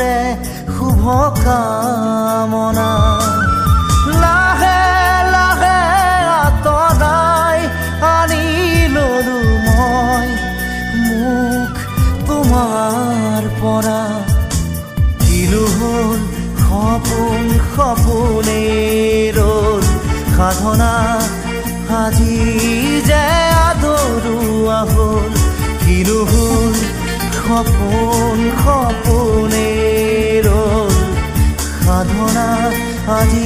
কৰে শুভ কামনা লাহে লাহে আঁতৰাই আনি ললো মই মুখ তোমাৰ পৰা কিলো হ'ল সপোন সপোনে ৰ'ল সাধনা আজি যে আদৰুৱা হ'ল কিলো হ'ল সপোন সপোনে ৰ'ল সাধনা আজি